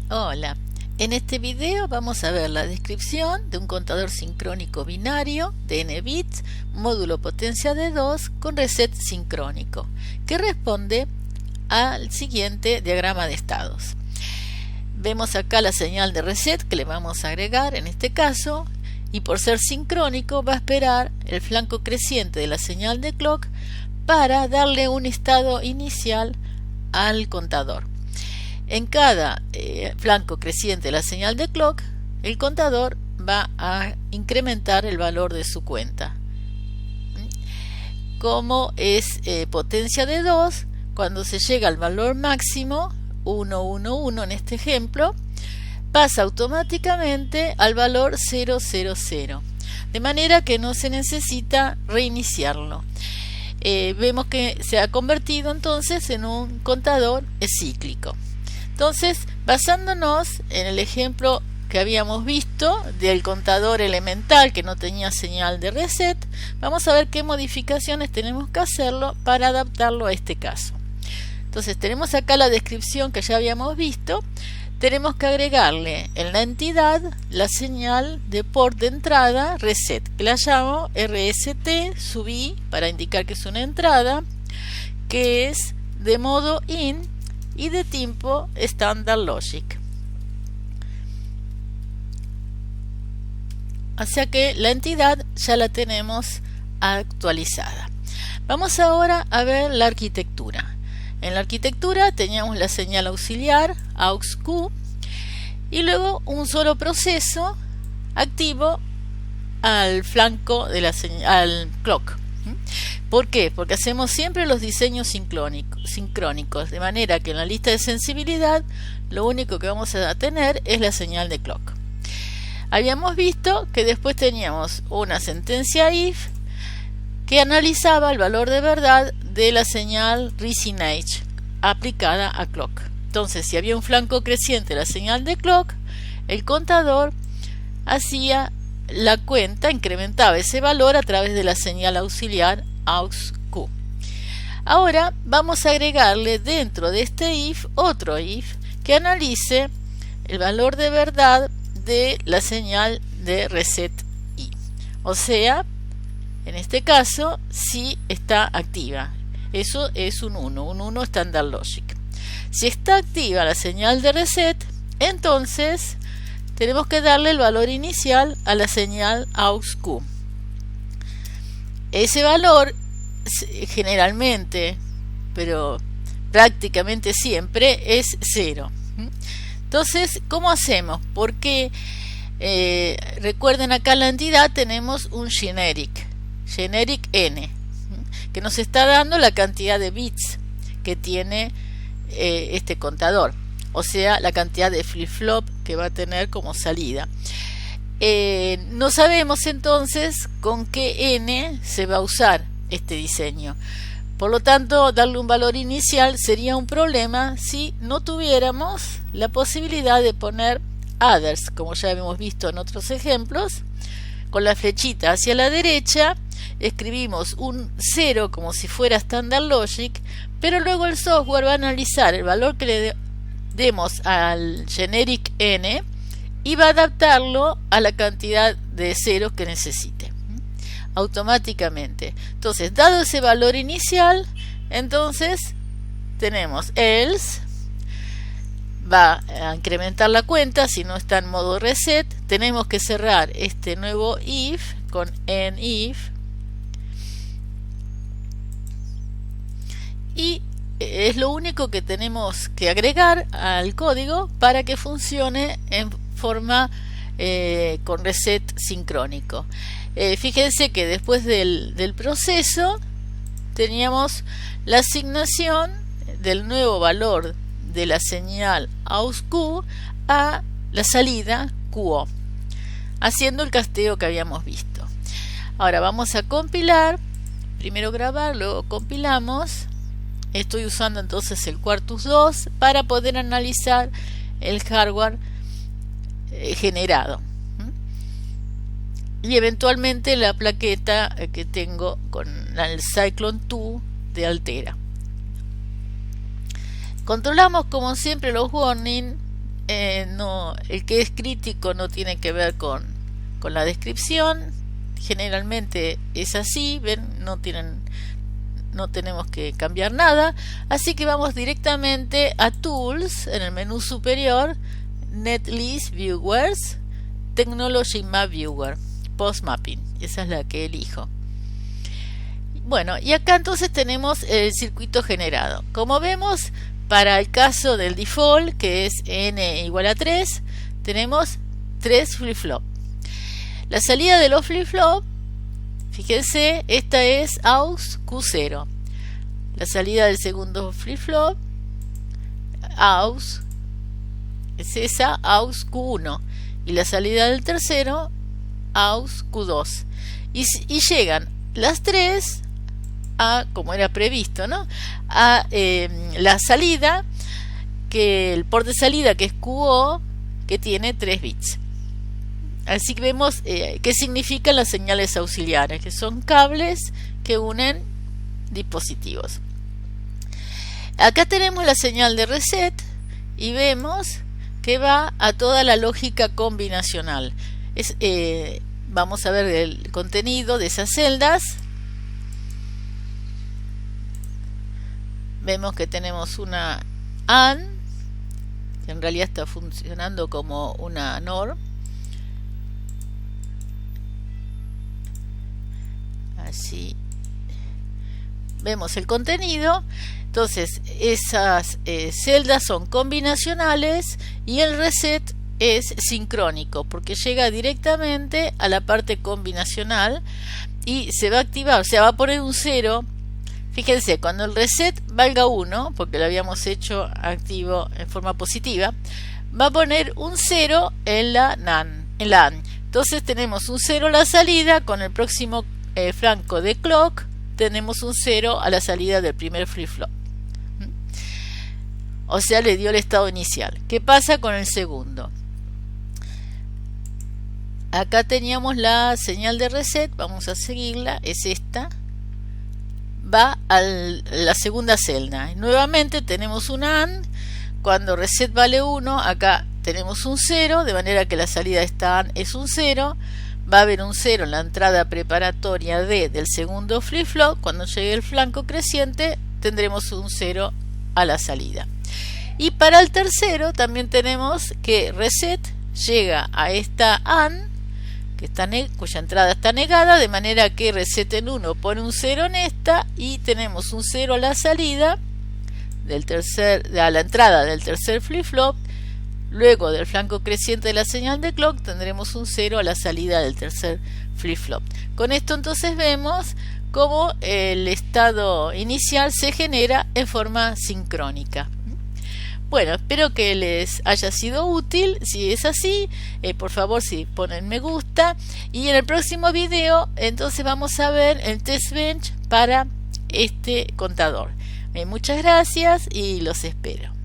Hola, en este video vamos a ver la descripción de un contador sincrónico binario de n bits, módulo potencia de 2 con reset sincrónico, que responde al siguiente diagrama de estados. Vemos acá la señal de reset que le vamos a agregar en este caso, y por ser sincrónico va a esperar el flanco creciente de la señal de clock para darle un estado inicial al contador. En cada flanco creciente de la señal de clock, el contador va a incrementar el valor de su cuenta. Como es potencia de 2, cuando se llega al valor máximo, 111 en este ejemplo, pasa automáticamente al valor 000, de manera que no se necesita reiniciarlo. Vemos que se ha convertido entonces en un contador cíclico. Entonces, basándonos en el ejemplo que habíamos visto del contador elemental que no tenía señal de reset, vamos a ver qué modificaciones tenemos que hacerlo para adaptarlo a este caso. Entonces, tenemos acá la descripción que ya habíamos visto. Tenemos que agregarle en la entidad la señal de port de entrada reset, que la llamo RST sub i para indicar que es una entrada, que es de modo in y de tipo Standard Logic. O sea que la entidad ya la tenemos actualizada. Vamos ahora a ver la arquitectura. En la arquitectura teníamos la señal auxiliar AUX-Q y luego un solo proceso activo al flanco de la señal clock. ¿Por qué? Porque hacemos siempre los diseños sincrónicos, de manera que en la lista de sensibilidad lo único que vamos a tener es la señal de clock. Habíamos visto que después teníamos una sentencia if que analizaba el valor de verdad de la señal rising age aplicada a clock. Entonces, si había un flanco creciente de la señal de clock, el contador hacía la cuenta, incrementaba ese valor a través de la señal auxiliar AUX-Q. Ahora vamos a agregarle dentro de este if otro if que analice el valor de verdad de la señal de reset i. O sea, en este caso, si está activa. Eso es un 1 Standard Logic. Si está activa la señal de reset, entonces tenemos que darle el valor inicial a la señal AUX-Q. Ese valor generalmente, pero prácticamente siempre, es 0. Entonces, ¿cómo hacemos? Porque recuerden, acá en la entidad tenemos un generic n, que nos está dando la cantidad de bits que tiene este contador, o sea, la cantidad de flip-flop que va a tener como salida. No sabemos entonces con qué n se va a usar este diseño. Por lo tanto, darle un valor inicial sería un problema si no tuviéramos la posibilidad de poner others, como ya hemos visto en otros ejemplos. Con la flechita hacia la derecha escribimos un 0 como si fuera Standard Logic, pero luego el software va a analizar el valor que le demos al generic n y va a adaptarlo a la cantidad de ceros que necesite automáticamente. Entonces, dado ese valor inicial, entonces tenemos else, va a incrementar la cuenta si no está en modo reset. Tenemos que cerrar este nuevo if con enif y es lo único que tenemos que agregar al código para que funcione en forma con reset sincrónico. Fíjense que después del proceso teníamos la asignación del nuevo valor de la señal AUX-Q a la salida QO, haciendo el casteo que habíamos visto. Ahora vamos a compilar, primero grabar, luego compilamos. Estoy usando entonces el Quartus 2 para poder analizar el hardware generado y eventualmente la plaqueta que tengo con el Cyclone 2 de Altera. Controlamos como siempre los warnings no, el que es crítico no tiene que ver con la descripción. Generalmente es así, ven, no tenemos que cambiar nada, así que vamos directamente a Tools, en el menú superior, Netlist Viewers, Technology Map Viewer, Post Mapping, esa es la que elijo. Bueno, y acá entonces tenemos el circuito generado. Como vemos, para el caso del default, que es n igual a 3, tenemos 3 flip-flop. La salida de los flip-flop, fíjense, esta es AUX Q0. La salida del segundo flip-flop, AUX, es esa, AUX Q1. Y la salida del tercero, AUX Q2. Y llegan las tres a, como era previsto, ¿no?, a la salida, que el port de salida, que es QO, que tiene 3 bits. Así que vemos qué significan las señales auxiliares, que son cables que unen dispositivos. Acá tenemos la señal de reset y vemos que va a toda la lógica combinacional. Vamos a ver el contenido de esas celdas. Vemos que tenemos una AND, que en realidad está funcionando como una NOR. Así vemos el contenido. Entonces esas celdas son combinacionales y el reset es sincrónico porque llega directamente a la parte combinacional y se va a activar, o sea, va a poner un 0. Fíjense, cuando el reset valga 1, porque lo habíamos hecho activo en forma positiva, va a poner un 0 en la AND. Entonces tenemos un 0 a la salida, con el próximo flanco de clock tenemos un 0 a la salida del primer flip-flop. O sea, le dio el estado inicial. ¿Qué pasa con el segundo? Acá teníamos la señal de reset, vamos a seguirla, es esta. Va a la segunda celda. Nuevamente tenemos una AND. Cuando reset vale 1, acá tenemos un 0, de manera que la salida de esta AND es un 0. Va a haber un 0 en la entrada preparatoria del segundo flip-flop. Cuando llegue el flanco creciente, tendremos un 0 a la salida. Y para el tercero también tenemos que reset llega a esta AND, cuya entrada está negada, de manera que reset en 1 pone un 0 en esta y tenemos un 0 a la salida a la entrada del tercer flip-flop. Luego del flanco creciente de la señal de clock tendremos un 0 a la salida del tercer flip-flop. Con esto entonces vemos cómo el estado inicial se genera en forma sincrónica. Bueno, espero que les haya sido útil. Si es así, por favor, si ponen me gusta. Y en el próximo video entonces vamos a ver el test bench para este contador. Muchas gracias y los espero.